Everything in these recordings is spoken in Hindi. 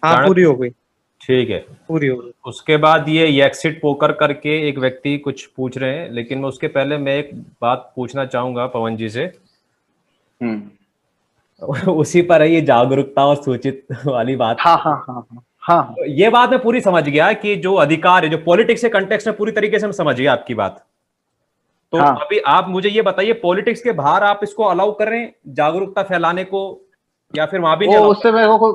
हाँ चाणक्य, पूरी हो गई, ठीक है। पूरी हो गई। उसके बाद ये एग्जिट पोकर करके एक व्यक्ति कुछ पूछ रहे हैं, लेकिन मैं उसके पहले मैं एक बात पूछना चाहूंगा पवन जी से। हम्म। उसी पर है ये जागरूकता और सूचित वाली बात। हाँ हाँ हाँ हाँ हाँ। तो ये बात मैं पूरी समझ गया कि जो अधिकार है, जो पॉलिटिक्स के कंटेक्स्ट में पूरी तरीके से मैं समझ गया आपकी बात। तो हाँ अभी आप मुझे ये बताइए, पॉलिटिक्स के बाहर आप इसको अलाउ कर रहे हैं जागरूकता फैलाने को, या फिर वहां भी नहीं वो अलाउ कर उससे मेरे को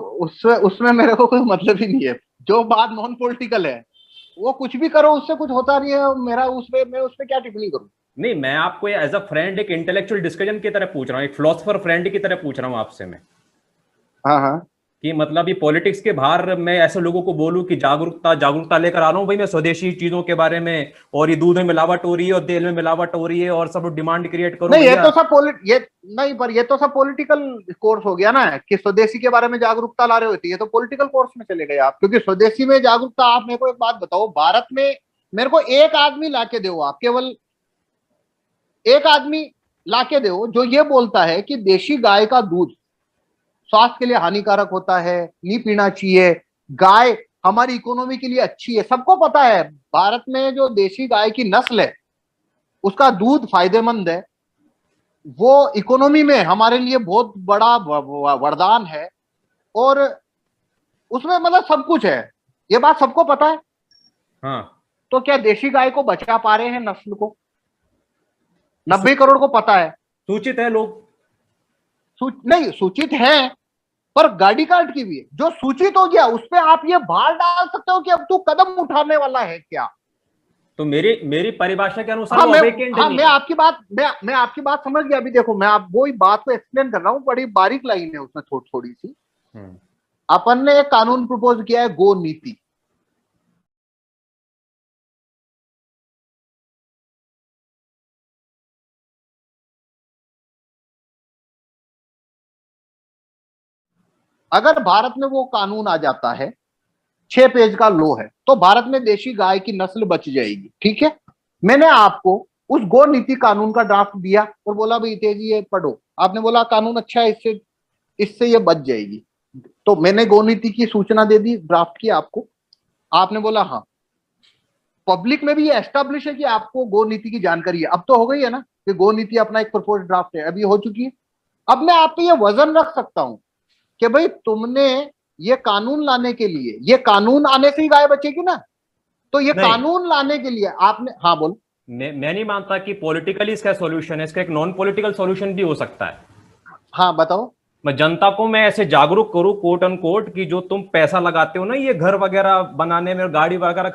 उसमें मेरे को कोई मतलब ही नहीं है। जो बात नॉन पॉलिटिकल है वो कुछ भी करो, उससे कुछ होता नहीं है। मेरा उसमें मैं उसमें क्या टिप्पणी करूं? नहीं, मैं आपको एज अ फ्रेंड एक इंटेलेक्चुअल डिस्कशन की तरह पूछ रहा हूँ, एक फिलोसफर फ्रेंड की तरह पूछ रहा हूँ आपसे मैं, हाँ हाँ। कि मतलब ये पॉलिटिक्स के बाहर मैं ऐसे लोगों को बोलूं कि जागरूकता जागरूकता लेकर आ रहा हूं भाई मैं स्वदेशी चीजों के बारे में, और ये दूध में मिलावट हो रही है और तेल में मिलावट हो रही है और सब डिमांड क्रिएट करो नहीं, ये भैया। तो सब ये नहीं, पर ये तो सब पॉलिटिकल कोर्स हो गया ना, कि स्वदेशी के बारे में जागरूकता ला रहे होती है, तो पॉलिटिकल कोर्स में चले गए आप। क्योंकि स्वदेशी में जागरूकता, आप मेरे को एक बात बताओ, भारत में मेरे को एक आदमी लाके दो, आप केवल एक आदमी लाके दो जो ये बोलता है कि देशी गाय का दूध स्वास्थ्य के लिए हानिकारक होता है, नहीं पीना चाहिए, गाय हमारी इकोनॉमी के लिए अच्छी है। सबको पता है भारत में जो देशी गाय की नस्ल है उसका दूध फायदेमंद है, वो इकोनॉमी में हमारे लिए बहुत बड़ा वरदान है, और उसमें मतलब सब कुछ है। ये बात सबको पता है। हाँ, तो क्या देशी गाय को बचा पा रहे हैं नस्ल को? 90 सूचित करोड़ को पता है। सूचित है लोग। नहीं, सूचित है, पर गाड़ी काट की भी है। जो सूचित हो गया उस पर आप ये भार डाल सकते हो कि अब तू कदम उठाने वाला है क्या? तो मेरी मेरी परिभाषा के अनुसार हाँ वो अवेकेंड हाँ, नहीं मैं है। आपकी बात मैं आपकी बात समझ गया। अभी देखो, मैं आप वही बात को एक्सप्लेन कर रहा हूँ, बड़ी बारीक लाइन है उसमें, थोड़ी सी। हम्म। अपन ने एक कानून प्रपोज किया है, गो नीति। अगर भारत में वो कानून आ जाता है, 6 पेज का लॉ है, तो भारत में देशी गाय की नस्ल बच जाएगी। ठीक है, मैंने आपको उस गो नीति कानून का ड्राफ्ट दिया और बोला भाई तेजी ये पढ़ो। आपने बोला कानून अच्छा है, इससे इससे ये बच जाएगी। तो मैंने गो नीति की सूचना दे दी, ड्राफ्ट की आपको। आपने बोला हाँ। पब्लिक में भी ये एस्टेब्लिश है कि आपको गो नीति की जानकारी है। अब तो हो गई है ना कि गो नीति अपना एक प्रपोज ड्राफ्ट है, अभी हो चुकी है। अब मैं आप पे ये वजन रख सकता हूं कि भाई तुमने ये कानून लाने के लिए, ये कानून आने से ही गाय बचेगी ना, तो ये नहीं, कानून लाने के लिए आपने, हाँ बोलो। मैं नहीं मानता कि पॉलिटिकली इसका सॉल्यूशन है, इसका एक नॉन पॉलिटिकल सॉल्यूशन भी हो सकता है। हाँ बताओ। मैं जनता को मैं ऐसे जागरूक करूं कोट अन कोट कि जो तुम पैसा लगाते हो ना ये घर वगैरह बनाने में और गाड़ी वगैरह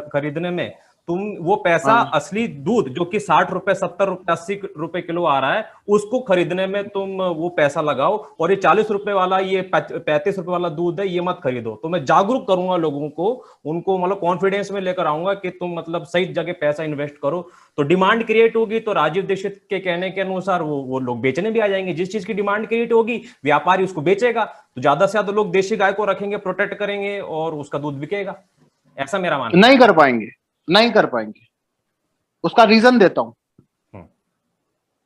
खरीदने में, तुम वो पैसा हाँ असली दूध जो कि 60 रुपए 70 रुपए 80 रुपए किलो आ रहा है उसको खरीदने में तुम वो पैसा लगाओ, और ये 40 रुपए वाला ये 35 रुपए वाला दूध है ये मत खरीदो। तो मैं जागरूक करूंगा लोगों को, उनको मतलब कॉन्फिडेंस में लेकर आऊंगा कि तुम मतलब सही जगह पैसा इन्वेस्ट करो। तो डिमांड क्रिएट होगी, तो राजीव दीक्षित के कहने के अनुसार वो लोग बेचने भी आ जाएंगे। जिस चीज की डिमांड क्रिएट होगी व्यापारी उसको बेचेगा, तो ज्यादा से ज्यादा लोग देशी गाय को रखेंगे, प्रोटेक्ट करेंगे और उसका दूध बिकेगा। ऐसा मेरा मानना है। नहीं कर पाएंगे, नहीं कर पाएंगे। उसका रीजन देता हूं। हम्म।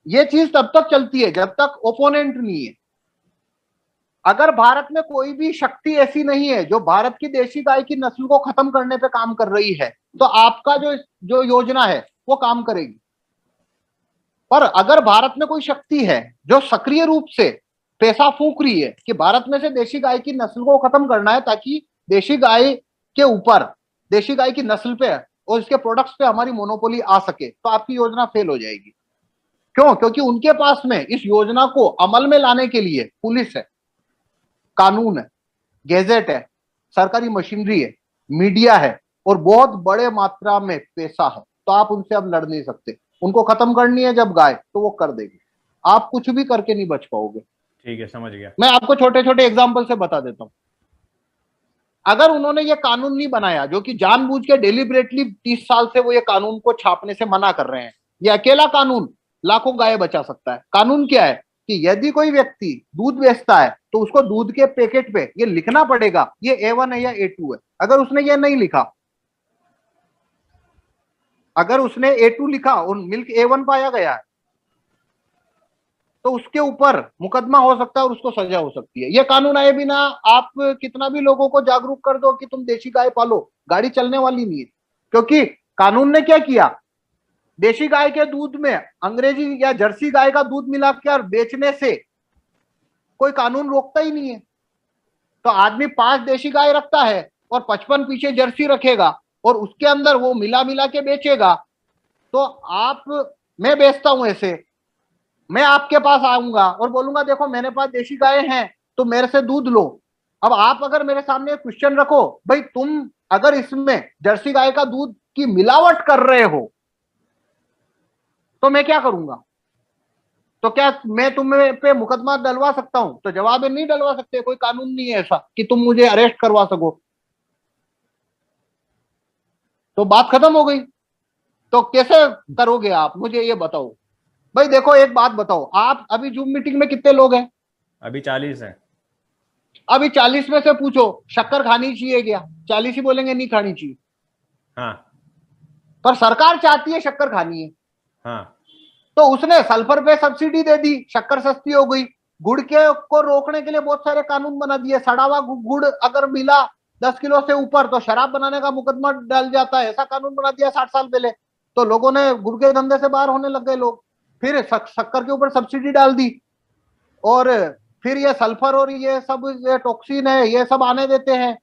ये चीज तब तक चलती है जब तक ओपोनेंट नहीं है। अगर भारत में कोई भी शक्ति ऐसी नहीं है जो भारत की देशी गाय की नस्ल को खत्म करने पे काम कर रही है, तो आपका जो जो योजना है वो काम करेगी। पर अगर भारत में कोई शक्ति है जो सक्रिय रूप से पैसा फूंक रही है कि भारत में से देशी गाय की नस्ल को खत्म करना है, ताकि देशी गाय के ऊपर, देशी गाय की नस्ल पे और इसके प्रोडक्ट्स पे हमारी मोनोपोली आ सके, तो आपकी योजना फेल हो जाएगी। क्यों? क्योंकि उनके पास में इस योजना को अमल में लाने के लिए पुलिस है, कानून है, गैजेट है, सरकारी मशीनरी है, मीडिया है, और बहुत बड़े मात्रा में पैसा है। तो आप उनसे अब लड़ नहीं सकते। उनको खत्म करनी है जब गाय, तो वो कर देगी। आप कुछ भी करके नहीं बच पाओगे। ठीक है, समझ गया। मैं आपको छोटे छोटे एग्जाम्पल से बता देता हूं। अगर उन्होंने ये कानून नहीं बनाया, जो कि जानबूझ के डेलिबरेटली 30 साल से वो ये कानून को छापने से मना कर रहे हैं, ये अकेला कानून लाखों गाय बचा सकता है। कानून क्या है कि यदि कोई व्यक्ति दूध बेचता है तो उसको दूध के पैकेट पे ये लिखना पड़ेगा ये A1 है या A2 है। अगर उसने ये नहीं लिखा, अगर उसने A2 लिखा और मिल्क A1 पाया गया है, तो उसके ऊपर मुकदमा हो सकता है और उसको सजा हो सकती है। ये कानून आए बिना आप कितना भी लोगों को जागरूक कर दो कि तुम देशी गाय पालो, गाड़ी चलने वाली नहीं है। क्योंकि कानून ने क्या किया, देशी गाय के दूध में अंग्रेजी या जर्सी गाय का दूध मिलाकर बेचने से कोई कानून रोकता ही नहीं है। तो आदमी 5 देशी गाय रखता है और 55 पीछे जर्सी रखेगा और उसके अंदर वो मिला मिला के बेचेगा। तो आप, मैं बेचता हूं ऐसे, मैं आपके पास आऊंगा और बोलूंगा देखो मेरे पास देशी गाय हैं तो मेरे से दूध लो। अब आप अगर मेरे सामने क्वेश्चन रखो, भाई तुम अगर इसमें जर्सी गाय का दूध की मिलावट कर रहे हो तो मैं क्या करूंगा? तो क्या मैं तुम्हें पे मुकदमा डलवा सकता हूं? तो जवाब है नहीं डलवा सकते, कोई कानून नहीं है ऐसा कि तुम मुझे अरेस्ट करवा सको। तो बात खत्म हो गई। तो कैसे करोगे आप, मुझे ये बताओ। भाई देखो एक बात बताओ, आप अभी जूम मीटिंग में कितने लोग हैं? अभी 40 है। अभी 40 में से पूछो शक्कर खानी चाहिए क्या? 40 ही बोलेंगे नहीं खानी चाहिए। हाँ पर सरकार चाहती है शक्कर खानी है, हाँ तो उसने सल्फर पे सब्सिडी दे दी, शक्कर सस्ती हो गई। गुड़ के को रोकने के लिए बहुत सारे कानून बना दिए। सड़ा हुआ गुड़ अगर मिला 10 किलो से ऊपर तो शराब बनाने का मुकदमा डल जाता है, ऐसा कानून बना दिया 60 साल पहले। तो लोगों ने गुड़ के धंधे से बाहर होने लग गए लोग। फिर शक्कर के ऊपर सब्सिडी डाल दी और फिर ये सल्फर और ये सब ये टॉक्सिन है ये सब आने देते हैं।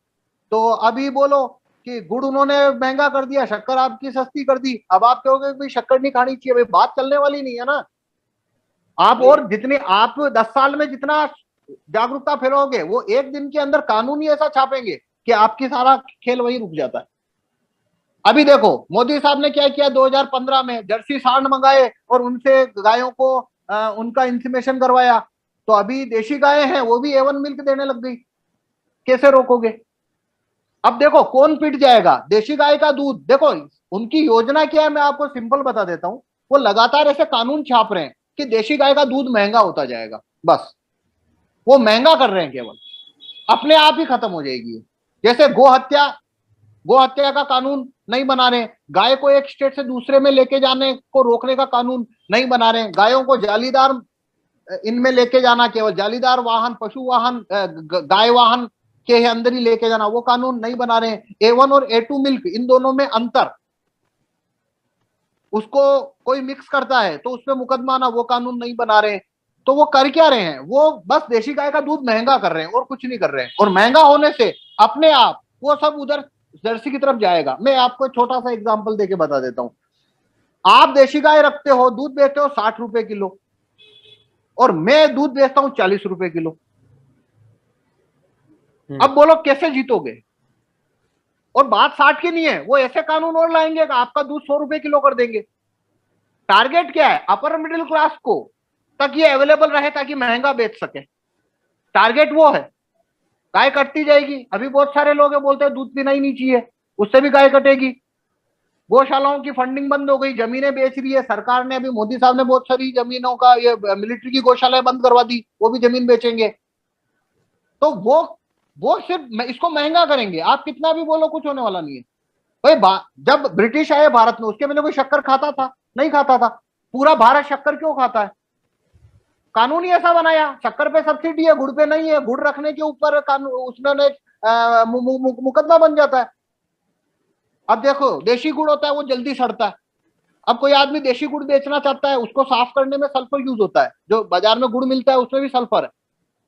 तो अभी बोलो कि गुड़ उन्होंने महंगा कर दिया, शक्कर आपकी सस्ती कर दी। अब आप कहोगे भाई शक्कर नहीं खानी चाहिए, भाई बात चलने वाली नहीं है ना। आप और जितनी आप 10 साल में जितना जागरूकता फैलाओगे वो एक दिन के अंदर कानून ही ऐसा छापेंगे कि आपकी सारा खेल वही रुक जाता है। अभी देखो मोदी साहब ने क्या किया, 2015 में जर्सी सांड मंगाए और उनसे गायों को उनका इंसीमेशन करवाया। तो अभी देशी गायें हैं वो भी A1 मिल्क देने लग गई। कैसे रोकोगे? अब देखो कौन पिट जाएगा, देशी गाय का दूध। देखो उनकी योजना क्या है, मैं आपको सिंपल बता देता हूं। वो लगातार ऐसे कानून छाप रहे हैं कि देशी गाय का दूध महंगा होता जाएगा, बस वो महंगा कर रहे हैं, केवल अपने आप ही खत्म हो जाएगी। जैसे गो हत्या का कानून नहीं बना रहे, गाय को एक स्टेट से दूसरे में लेके जाने को रोकने का कानून नहीं बना रहे, गायों को जालीदार इनमें लेके जाना, केवल जालीदार वाहन पशु वाहन गाय वाहन के अंदर ही लेके जाना, वो कानून नहीं बना रहे। A1 और A2 मिल्क इन दोनों में अंतर, उसको कोई मिक्स करता है तो उसमें मुकदमा ना, वो कानून नहीं बना रहे। तो वो कर क्या रहे हैं, वो बस देशी गाय का दूध महंगा कर रहे हैं और कुछ नहीं कर रहे हैं। और महंगा होने से अपने आप वो सब उधर जर्सी की तरफ जाएगा। मैं आपको छोटा सा एग्जांपल देके बता देता हूं। आप देशी गाय रखते हो, दूध बेचते हो 60 रुपए किलो और मैं दूध बेचता हूं 40 रुपए किलो। अब बोलो कैसे जीतोगे? और बात 60 की नहीं है, वो ऐसे कानून और लाएंगे कि आपका दूध 100 रुपए किलो कर देंगे। टारगेट क्या है, अपर मिडिल क्लास को तक ये अवेलेबल रहे ताकि महंगा बेच सके। टारगेट वो है। गाय कटती जाएगी। अभी बहुत सारे लोग है बोलते हैं दूध पीना ही नहीं चाहिए, उससे भी गाय कटेगी। गौशालाओं की फंडिंग बंद हो गई, जमीनें बेच रही है सरकार ने। अभी मोदी साहब ने बहुत सारी जमीनों का, ये मिलिट्री की गौशालाएं बंद करवा दी, वो भी जमीन बेचेंगे। तो वो सिर्फ इसको महंगा करेंगे। आप कितना भी बोलो कुछ होने वाला नहीं है भाई। जब ब्रिटिश आए भारत में उसके पहले कोई शक्कर खाता था? नहीं खाता था। पूरा भारत शक्कर क्यों खाता है? कानून ही ऐसा बनाया। शक्कर पे सब्सिडी है, गुड़ पे नहीं है। गुड़ रखने के ऊपर कानून उसमें मुकदमा बन जाता है। अब देखो देशी गुड़ होता है वो जल्दी सड़ता है। अब कोई आदमी देशी गुड़ बेचना चाहता है, उसको साफ करने में सल्फर यूज होता है। जो बाजार में गुड़ मिलता है उसमें भी सल्फर है।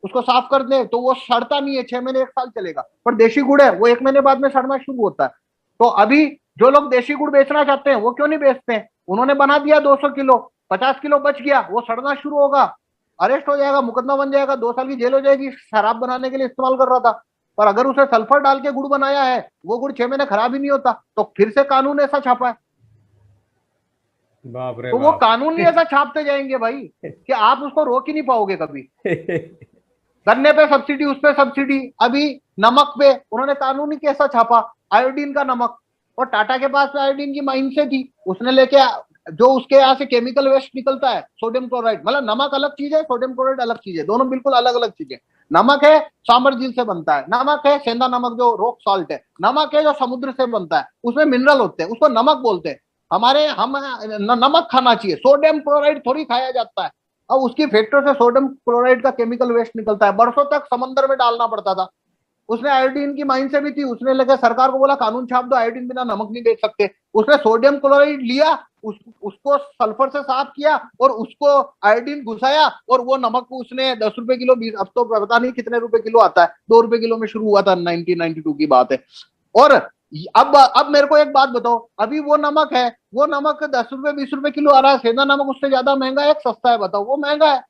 उसको साफ कर दे तो वो सड़ता नहीं है, 6 महीने 1 साल चलेगा। पर देशी गुड़ है वो 1 महीने बाद में सड़ना शुरू होता है। तो अभी जो लोग देशी गुड़ बेचना चाहते हैं वो क्यों नहीं बेचते हैं? उन्होंने बना दिया 200 किलो, 50 किलो बच गया, वो सड़ना शुरू होगा, अरेस्ट हो जाएगा, मुकदमा बन जाएगा, 2 साल की जेल हो जाएगी। शराब बनाने के लिए इस्तेमाल कर रहा था, पर अगर उसे सल्फर डाल के गुड़ बनाया है, वो गुड़ 6 महीने खराब ही नहीं होता। तो फिर से कानून ऐसा छापा है। बाप रे तो वो कानून ही ऐसा छापते जाएंगे भाई कि आप उसको रोक ही नहीं पाओगे कभी। गन्ने पे सब्सिडी, उस पे सब्सिडी। अभी नमक पे उन्होंने कानून ही कैसा छापा, आयोडीन का नमक। और टाटा के पास आयोडीन की माइन से थी, उसने लेके जो उसके यहाँ से केमिकल वेस्ट निकलता है सोडियम क्लोराइड, मतलब नमक अलग चीज है, सोडियम क्लोराइड अलग चीज है, दोनों बिल्कुल अलग अलग चीजें। नमक है सांबर झील से बनता है, नमक है सेंधा नमक जो रॉक सॉल्ट है, नमक है जो समुद्र से बनता है, उसमें मिनरल होते हैं, उसको नमक बोलते हैं। हम नमक खाना चाहिए, सोडियम क्लोराइड थोड़ी खाया जाता है। अब उसकी फैक्ट्री से सोडियम क्लोराइड का केमिकल वेस्ट निकलता है, बरसों तक समंदर में डालना पड़ता था। उसने आयोडीन की माइन से भी थी, उसने लगे सरकार को बोला कानून छाप दो, आयोडीन बिना नमक नहीं बेच सकते। उसने सोडियम क्लोराइड लिया, उसको सल्फर से साफ किया और उसको आयोडीन घुसाया, और वो नमक उसने 10 रुपए किलो, 20, अब तो पता नहीं कितने रुपए किलो आता है, 2 रुपए किलो में शुरू हुआ था, 1992 की बात है। और अब मेरे को एक बात बताओ, अभी वो नमक है, वो नमक 10 रुपए 20 रुपए किलो आ रहा है, सेंधा नमक उससे ज्यादा महंगा है, सस्ता है? बताओ, वो महंगा है।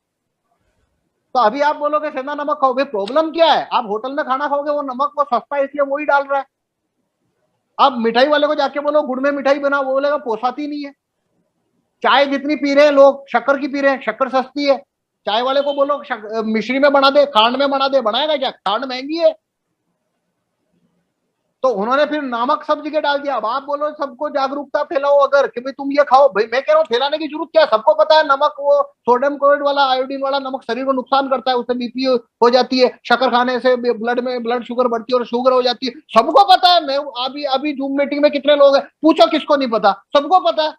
तो अभी आप बोलोगे सेंधा नमक खाओ, भाई प्रॉब्लम क्या है? आप होटल में खाना खाओगे, वो नमक वो सस्ता है इसलिए वो ही डाल रहा है। आप मिठाई वाले को जाके बोलो गुड़ में मिठाई बनाओ, वो बोलेगा पोसाती नहीं है। चाय जितनी पी रहे हैं लोग, शक्कर की पी रहे हैं, शक्कर सस्ती है। चाय वाले को बोलो मिश्री में बना दे, खांड में बना दे, बनाएगा क्या? खांड महंगी है। तो उन्होंने फिर नमक सब जगह डाल दिया। अब आप बोलो सबको जागरूकता फैलाओ अगर कि भाई तुम ये खाओ, भाई मैं कह रहा हूँ फैलाने की जरूरत क्या है? सबको पता है नमक, वो सोडियम क्लोराइड वाला, आयोडीन वाला नमक शरीर को नुकसान करता है, उससे बीपी हो जाती है, शक्कर खाने से ब्लड में ब्लड शुगर बढ़ती है और शुगर हो जाती है, सबको पता है। मैं अभी अभी जूम मीटिंग में कितने लोग हैं, पूछो किसको नहीं पता, सबको पता है।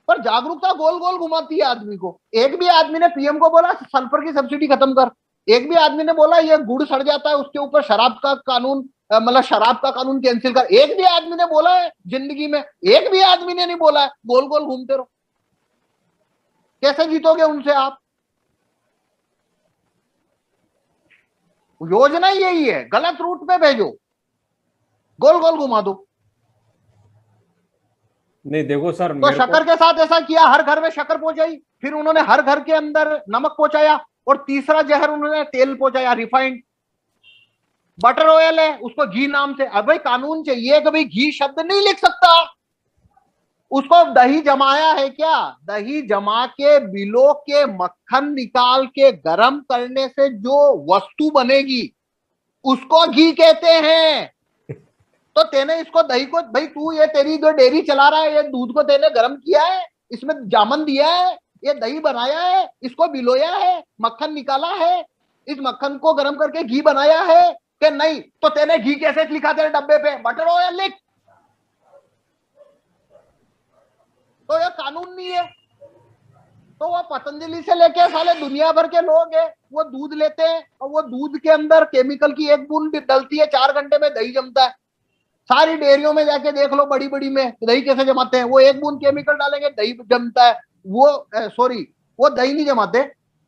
पर जागरूकता गोल गोल घुमाती है आदमी को। एक भी आदमी ने पीएम को बोला सल्फर की सब्सिडी खत्म कर, एक भी आदमी ने बोला ये गुड़ सड़ जाता है उसके ऊपर शराब का कानून, मतलब शराब का कानून कैंसिल कर, एक भी आदमी ने बोला है जिंदगी में? एक भी आदमी ने नहीं बोला है। गोल गोल घूमते रहो, कैसे जीतोगे उनसे आप? योजना यही है, गलत रूट पे भेजो, गोल गोल घुमा दो। नहीं देखो सर, तो शक्कर के साथ ऐसा किया, हर घर में शक्कर पहुंचाई, फिर उन्होंने हर घर के अंदर नमक पहुंचाया, और तीसरा जहर उन्होंने तेल पहुंचाया, रिफाइंड बटर ऑयल है उसको घी नाम से। अब भाई कानून चाहिए कि भाई घी शब्द नहीं लिख सकता, उसको दही जमाया है क्या? दही जमा के बिलो के मक्खन निकाल के गरम करने से जो वस्तु बनेगी उसको घी कहते हैं। तो तेने इसको दही को, भाई तू ये तेरी जो डेयरी चला रहा है, ये दूध को तेने गर्म किया है, इसमें जामन दिया है, ये दही बनाया है, इसको बिलोया है, मक्खन निकाला है, इस मक्खन को गर्म करके घी बनाया है कि नहीं? तो तेने घी कैसे लिखा तेरे डब्बे पे? बटर ऑयल लिख। तो ये कानून नहीं है। तो वो पतंजलि से लेके साले दुनिया भर के लोग हैं, वो दूध लेते हैं और वो दूध के अंदर केमिकल की एक बूंद डलती है, 4 घंटे में दही जमता है। सारी डेयरियों में जाके देख लो, बड़ी बड़ी में दही कैसे जमाते हैं, वो एक बूंद केमिकल डालेंगे दही जमता है। वो सॉरी, वो दही नहीं जमाते,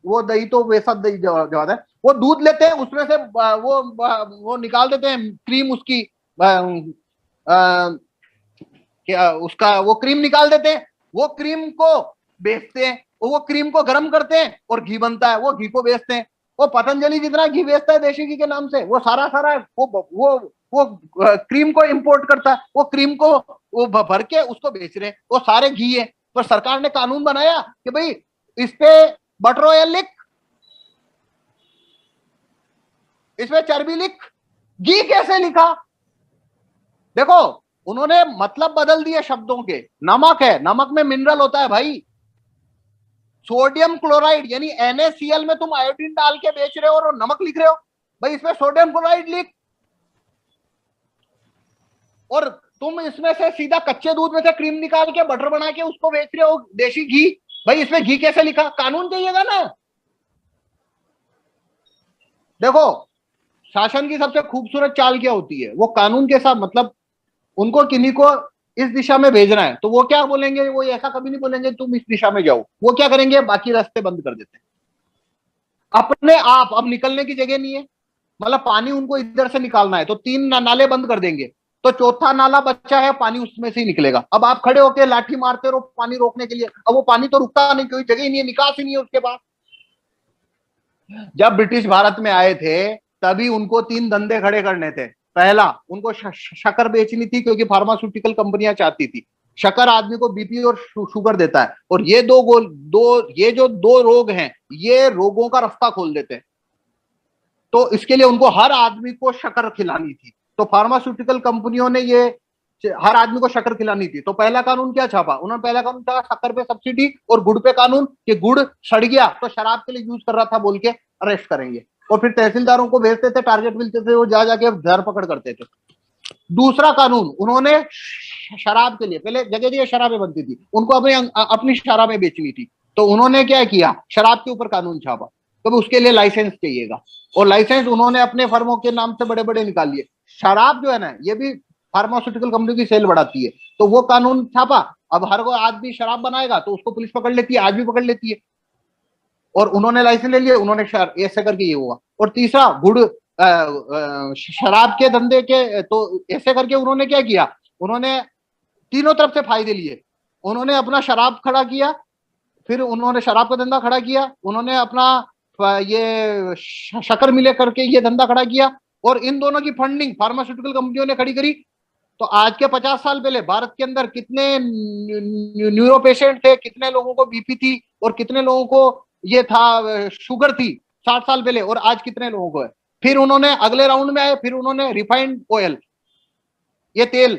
वो दही तो वैसा दही जमाता है। वो दूध लेते हैं, उसमें से वो निकाल देते हैं क्रीम, उसकी क्या उसका वो क्रीम निकाल देते हैं, वो क्रीम को बेचते हैं, वो क्रीम को गर्म करते हैं और घी बनता है, वो घी को बेचते हैं। वो पतंजलि जितना घी बेचता है देशी घी के नाम से, वो सारा सारा वो क्रीम को इंपोर्ट करता है, वो क्रीम को वो भर के उसको बेच रहे हैं, वो सारे घी है। पर सरकार ने कानून बनाया कि भाई इस पे बटर ऑयल लिख, इसमें चर्बी लिख, घी कैसे लिखा? देखो उन्होंने मतलब बदल दिए शब्दों के। नमक है, नमक में मिनरल होता है भाई। सोडियम क्लोराइड यानी NaCl में तुम आयोडीन डाल के बेच रहे हो और नमक लिख रहे हो, भाई इसमें सोडियम क्लोराइड लिख। और तुम इसमें से सीधा कच्चे दूध में से क्रीम निकाल के बटर बना के उसको बेच रहे हो, देशी घी, भाई इसमें घी कैसे लिखा? कानून चाहिएगा ना। देखो शासन की सबसे खूबसूरत चाल क्या होती है, वो कानून के साथ, मतलब उनको किन्हीं को इस दिशा में भेजना है तो वो क्या बोलेंगे, वो ऐसा कभी नहीं बोलेंगे तुम इस दिशा में जाओ। वो क्या करेंगे, बाकी रास्ते बंद कर देते हैं अपने आप। अब निकलने की जगह नहीं है, मतलब पानी उनको इधर से निकालना है तो 3 नाले बंद कर देंगे, तो चौथा नाला बच्चा है, पानी उसमें से ही निकलेगा। अब आप खड़े होकर लाठी मारते रहो पानी रोकने के लिए, अब वो पानी तो रुकता नहीं, कोई जगह ही नहीं है, निकास ही नहीं है उसके पास। जब ब्रिटिश भारत में आए थे तभी उनको 3 धंधे खड़े करने थे। पहला, उनको शक्कर बेचनी थी क्योंकि फार्मास्यूटिकल कंपनियां चाहती थी। शक्कर आदमी को बीपी और शुगर देता है, और ये ये जो 2 रोग हैं, ये रोगों का रास्ता खोल देते हैं। तो इसके लिए उनको हर आदमी को शक्कर खिलानी थी, तो फार्मास्यूटिकल कंपनियों ने ये हर आदमी को शक्कर खिलानी थी। तो पहला कानून क्या छापा उन्होंने? पहला कानून था शक्कर पे सब्सिडी और गुड़ पे कानून कि गुड़ सड़ गया तो शराब के लिए यूज कर रहा था बोल के अरेस्ट करेंगे, और फिर तहसीलदारों को भेजते थे, टारगेट मिलते थे, वो जा जाके धरपकड़ करते थे। दूसरा कानून उन्होंने शराब के लिए, पहले जगह जगह शराबें बनती थी, उनको अपनी शराबें बेचनी थी, तो उन्होंने क्या किया, शराब के ऊपर कानून छापा, तो उसके लिए लाइसेंस चाहिएगा, और लाइसेंस उन्होंने अपने फर्मों के नाम से बड़े बड़े निकाल लिए। शराब जो है ना, ये भी फार्मास्यूटिकल कंपनी की सेल बढ़ाती है, तो वो कानून छापा। अब हर कोई आदमी शराब बनाएगा तो उसको पुलिस पकड़ लेती है, आज भी पकड़ लेती है, और उन्होंने लाइसेंस ले लिए, उन्होंने ऐसे करके ये हुआ। और तीसरा, गुड़ शराब के धंधे के, तो ऐसे करके उन्होंने क्या किया, उन्होंने तीनों तरफ से फायदे लिए। उन्होंने अपना शराब खड़ा किया, फिर उन्होंने शराब का धंधा खड़ा किया, उन्होंने अपना ये शक्कर मिले करके ये धंधा खड़ा किया, और इन दोनों की फंडिंग फार्मास्यूटिकल कंपनियों ने खड़ी करी। तो आज के 50 साल पहले भारत के अंदर कितने न्यूरो पेशेंट थे, कितने लोगों को बीपी थी, और कितने लोगों को ये था शुगर थी 60 साल पहले, और आज कितने लोगों को है। फिर उन्होंने अगले राउंड में आए, फिर उन्होंने रिफाइंड ऑयल, ये तेल,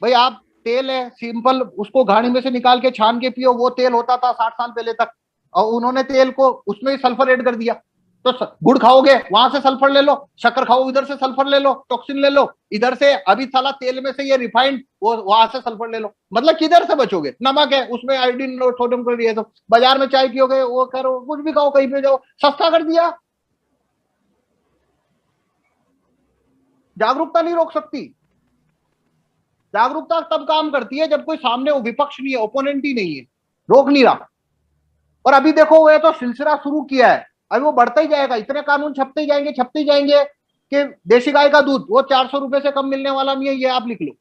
भाई आप तेल है सिंपल, उसको घानी में से निकाल के छान के पियो, वो तेल होता था 60 साल पहले तक, और उन्होंने तेल को उसमें ही सल्फर ऐड कर दिया। तो गुड़ खाओगे वहां से सल्फर ले लो, शक्कर खाओ इधर से सल्फर ले लो, टॉक्सिन ले लो इधर से, अभी साला तेल में से ये रिफाइंड, वो वहां से सल्फर ले लो, मतलब किधर से बचोगे। नमक है उसमें आयोडीन सोडियम क्लोराइड है, तो बाजार में चाय पियोगे, वो करो, कुछ भी खाओ, कहीं पे जाओ, सस्ता कर दिया। जागरूकता नहीं रोक सकती। जागरूकता तब काम करती है जब कोई सामने विपक्ष नहीं है, ओपोनेंट ही नहीं है, रोक नहीं रहा। और अभी देखो वो तो सिलसिला शुरू किया है, अभी वो बढ़ता ही जाएगा, इतने कानून छपते ही जाएंगे, छपते ही जाएंगे कि देशी गाय का दूध वो 400 रुपए से कम मिलने वाला नहीं है, ये आप लिख लो।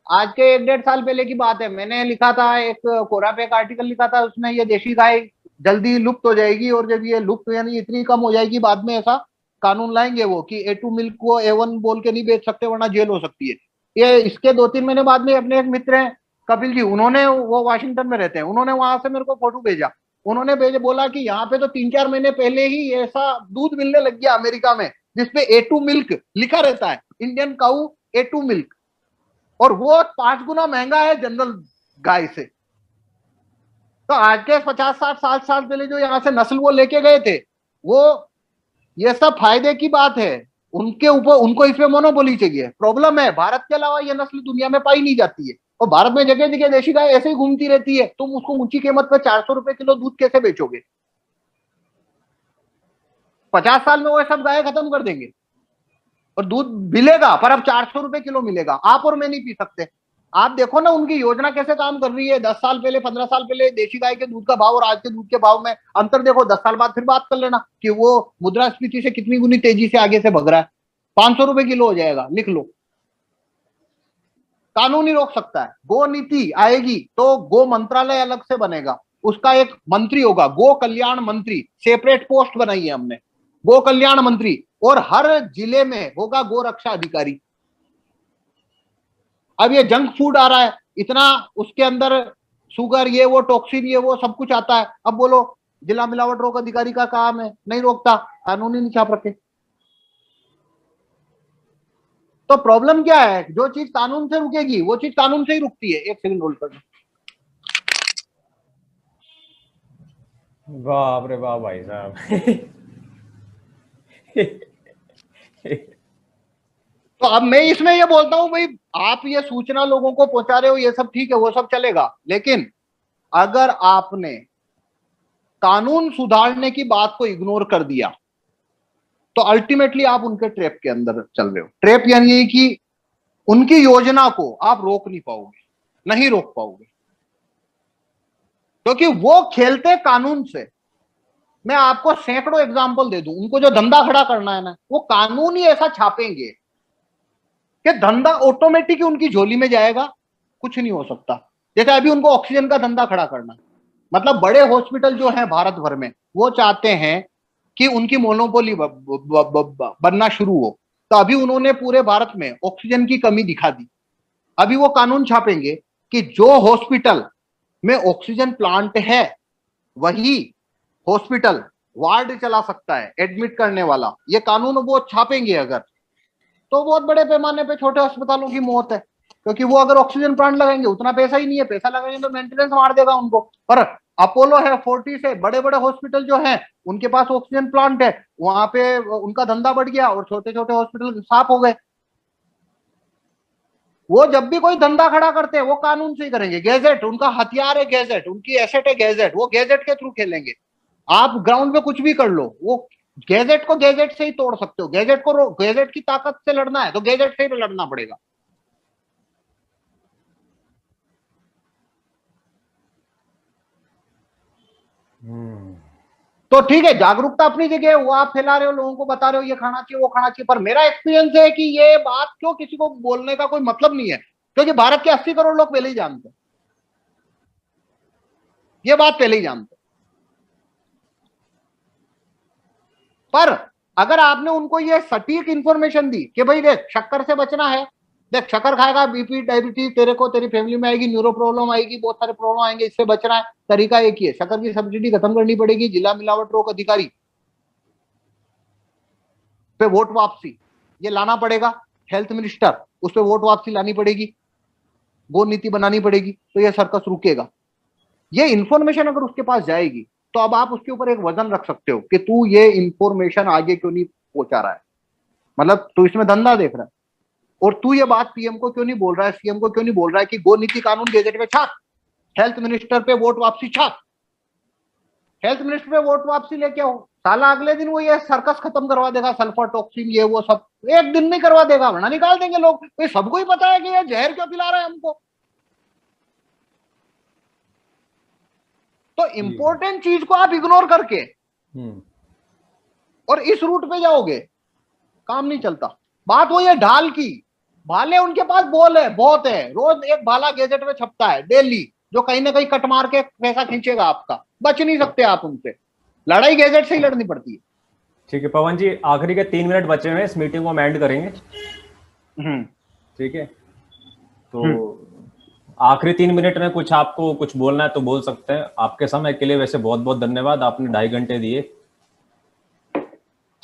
आज के 1-1.5 साल पहले की बात है, मैंने लिखा था एक कोरा पे एक आर्टिकल लिखा था, उसमें ये देशी गाय जल्दी लुप्त हो जाएगी, और जब ये लुप्त यानी इतनी कम हो जाएगी, बाद में ऐसा कानून लाएंगे वो कि A2 मिल्क को A1 बोल के नहीं बेच सकते वरना जेल हो सकती है। ये इसके 2-3 महीने बाद में अपने एक मित्र हैं कपिल जी, उन्होंने, वो वाशिंगटन में रहते हैं, उन्होंने वहां से मेरे को फोटो भेजा, उन्होंने भेजे, बोला कि यहाँ पे तो 3-4 महीने पहले ही ऐसा दूध मिलने लग गया अमेरिका में जिसपे A2 मिल्क लिखा रहता है, इंडियन काऊ A2 मिल्क, और वो 5 गुना महंगा है जनरल गाय से। तो आज के 50-60 साल पहले जो यहाँ से नस्ल वो लेके गए थे, वो ये सब फायदे की बात है, उनके ऊपर उनको इसमें मोनोपोली चाहिए। प्रॉब्लम है भारत के अलावा ये नस्ल दुनिया में पाई नहीं जाती है, और भारत में जगह जगह देशी गाय ऐसे ही घूमती रहती है, तुम उसको ऊंची कीमत पे 400 रुपए किलो दूध कैसे बेचोगे। 50 साल में वो सब गाय खत्म कर देंगे, और दूध मिलेगा पर अब 400 रुपए किलो मिलेगा, आप और मैं नहीं पी सकते। आप देखो ना उनकी योजना कैसे काम कर रही है। 10 साल पहले 15 साल पहले देशी गाय के दूध का भाव और आज के दूध के भाव में अंतर देखो, 10 साल बाद फिर बात कर लेना कि वो मुद्रास्फीति से कितनी गुनी तेजी से आगे से भग रहा है। 500 रुपए किलो हो जाएगा, लिख लो। कानून ही रोक सकता है। गो नीति आएगी तो गो मंत्रालय अलग से बनेगा, उसका एक मंत्री होगा, गो कल्याण मंत्री, सेपरेट पोस्ट बनाई है हमने, गो कल्याण मंत्री, और हर जिले में होगा गो रक्षा अधिकारी। अब ये जंक फूड आ रहा है इतना, उसके अंदर शुगर, ये वो टॉक्सिन, ये वो सब कुछ आता है। अब बोलो जिला मिलावट रोक अधिकारी का काम है, नहीं रोकता, कानून ही नहीं छाप रखे। तो प्रॉब्लम क्या है, जो चीज कानून से रुकेगी वो चीज कानून से ही रुकती है। एक सेकंड होल्ड करना। बाप रे बाप भाई साहब। तो अब मैं इसमें ये बोलता हूं, भाई आप ये सूचना लोगों को पहुंचा रहे हो, ये सब ठीक है, वो सब चलेगा, लेकिन अगर आपने कानून सुधारने की बात को इग्नोर कर दिया तो अल्टीमेटली आप उनके ट्रैप के अंदर चल रहे हो। ट्रैप यानी कि उनकी योजना को आप रोक नहीं पाओगे, नहीं रोक पाओगे, क्योंकि वो खेलते कानून से। मैं आपको सैकड़ों एग्जाम्पल दे दूं, उनको जो धंधा खड़ा करना है ना, वो कानून ही ऐसा छापेंगे कि धंधा ऑटोमेटिक उनकी झोली में जाएगा, कुछ नहीं हो सकता। जैसे अभी उनको ऑक्सीजन का धंधा खड़ा करना, मतलब बड़े हॉस्पिटल जो हैं भारत भर में, वो चाहते हैं कि उनकी मोनोपोली बनना शुरू हो। तो अभी उन्होंने पूरे भारत में ऑक्सीजन की कमी दिखा दी। अभी वो कानून छापेंगे कि जो हॉस्पिटल में ऑक्सीजन प्लांट है वही हॉस्पिटल वार्ड चला सकता है, एडमिट करने वाला। ये कानून वो छापेंगे अगर, तो बहुत बड़े पैमाने पे छोटे अस्पतालों की मौत है, क्योंकि वो अगर ऑक्सीजन प्लांट लगाएंगे, उतना पैसा ही नहीं है, पैसा लगाएंगे तो मेंटेनेंस मार देगा उनको। पर अपोलो है, फोर्टिस है, बड़े बड़े हॉस्पिटल जो हैं उनके पास ऑक्सीजन प्लांट है, वहां पे उनका धंधा बढ़ गया और छोटे छोटे हॉस्पिटल साफ हो गए। वो जब भी कोई धंधा खड़ा करते हैं वो कानून से ही करेंगे। गैजेट उनका हथियार है, गैजेट उनकी एसेट है, गैजेट वो गैजेट के थ्रू खेलेंगे। आप ग्राउंड पे कुछ भी कर लो, वो गैजेट को गैजेट से ही तोड़ सकते हो। गैजेट की ताकत से लड़ना है तो गैजेट से ही लड़ना पड़ेगा। तो ठीक है, जागरूकता अपनी जगह है, वो आप फैला रहे हो, लोगों को बता रहे हो ये खाना चाहिए वो खाना चाहिए, पर मेरा एक्सपीरियंस है कि ये बात क्यों किसी को बोलने का कोई मतलब नहीं है, क्योंकि भारत के 80 करोड़ लोग पहले ही जानते हैं, ये बात पहले ही जानते हैं। पर अगर आपने उनको ये सटीक इंफॉर्मेशन दी कि भाई देख शक्कर से बचना है, देख शक्कर खाएगा बीपी डायबिटीज तेरे को तेरी फैमिली में आएगी, न्यूरो प्रॉब्लम आएगी, बहुत सारे प्रॉब्लम आएंगे, इससे बचना है, तरीका एक ही है, शक्कर की सब्सिडी खत्म करनी पड़ेगी, जिला मिलावट रोक अधिकारी पे वोट वापसी ये लाना पड़ेगा, हेल्थ मिनिस्टर उस पर वोट वापसी लानी पड़ेगी, वो नीति बनानी पड़ेगी, तो ये सर्कस रुकेगा। ये इंफॉर्मेशन अगर उसके पास जाएगी तो अब आप उसके ऊपर एक वजन रख सकते हो कि तू ये इंफॉर्मेशन आगे क्यों नहीं पहुंचा रहा है, मतलब तू इसमें धंधा देख रहा है, और तू ये बात पीएम को क्यों नहीं बोल रहा है, सीएम को क्यों नहीं बोल रहा है कि गो नीति कानून गैजेट में छाप, हेल्थ मिनिस्टर पे वोट वापसी छाप, हेल्थ मिनिस्टर पे वोट वापसी लेके आओ, साला अगले दिन वो ये सर्कस खत्म करवा देगा, सल्फर टॉक्सिन ये वो सब एक दिन नहीं करवा देगा, वरना निकाल देंगे लोग, तो सबको ही पता है कि ये जहर क्यों पिला रहा है हमको। तो इंपॉर्टेंट चीज को आप इग्नोर करके और इस रूट पे जाओगे, काम नहीं चलता। बात वो ये ढाल की, भाले उनके पास बोल है, बहुत है, रोज एक भाला गैजेट में छपता है डेली, जो कहीं ना कहीं कट मार के पैसा खींचेगा आपका, बच नहीं सकते आप उनसे, लड़ाई गैजेट से ही लड़नी पड़ती है। ठीक है पवन जी, आखिरी के 3 मिनट बचे हुए हैं, इस मीटिंग को हम एंड करेंगे। ठीक है, तो आखिरी 3 मिनट में कुछ आपको कुछ बोलना है तो बोल सकते हैं। आपके समय के लिए वैसे बहुत बहुत धन्यवाद, आपने 2.5 घंटे दिए।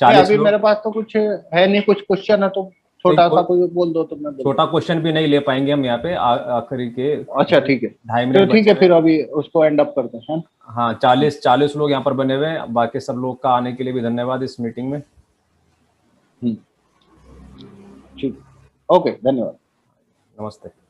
40 अभी मेरे पास तो कुछ है नहीं, कुछ क्वेश्चन है तो छोटा सा कोई बोल दो तो मैं छोटा क्वेश्चन भी नहीं ले पाएंगे हम यहाँ पे आखिरी के। अच्छा ठीक है, 2.5 मिनट तो ठीक है, फिर अभी उसको एंड अप करते हैं। हाँ, 40 लोग यहाँ पर बने हुए हैं, बाकी सब लोग का आने के लिए भी धन्यवाद इस मीटिंग में। ठीक, ओके, धन्यवाद, नमस्ते।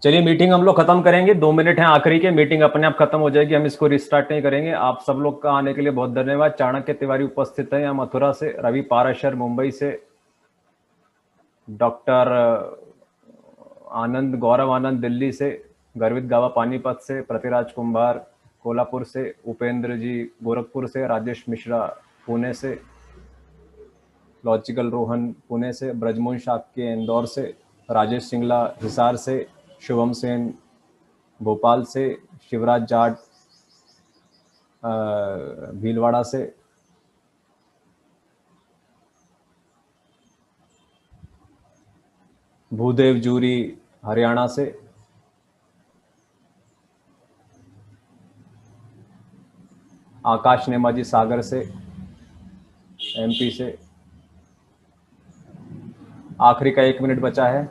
चलिए मीटिंग हम लोग खत्म करेंगे, 2 मिनट हैं आखिरी के, मीटिंग अपने आप खत्म हो जाएगी, हम इसको रिस्टार्ट नहीं करेंगे। आप सब लोग का आने के लिए बहुत धन्यवाद। चाणक्य तिवारी उपस्थित है यहाँ मथुरा से, रवि पाराशर मुंबई से, डॉक्टर आनंद गौरव आनंद दिल्ली से, गर्वित गावा पानीपत से, पृथ्वीराज कुंभार कोल्हापुर से, उपेंद्र जी गोरखपुर से, राजेश मिश्रा पुणे से, लॉजिकल रोहन पुणे से, ब्रजमोहन शाक्य इंदौर से, राजेश सिंगला हिसार से, शुभम सेन भोपाल से, शिवराज जाट भीलवाड़ा से, भूदेव जूरी हरियाणा से, आकाश नेमाजी सागर से एमपी से। आखिरी का 1 मिनट बचा है।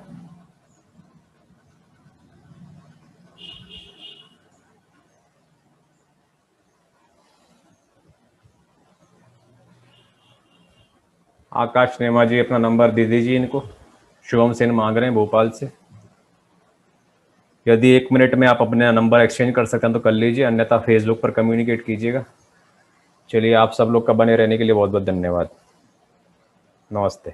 आकाश नेमा जी अपना नंबर दे दीजिए इनको। शुभम सेन मांग रहे हैं भोपाल से। यदि 1 मिनट में आप अपने नंबर एक्सचेंज कर सकते हैं तो कर लीजिए, अन्यथा फेसबुक पर कम्युनिकेट कीजिएगा। चलिए, आप सब लोग का बने रहने के लिए बहुत बहुत धन्यवाद। नमस्ते।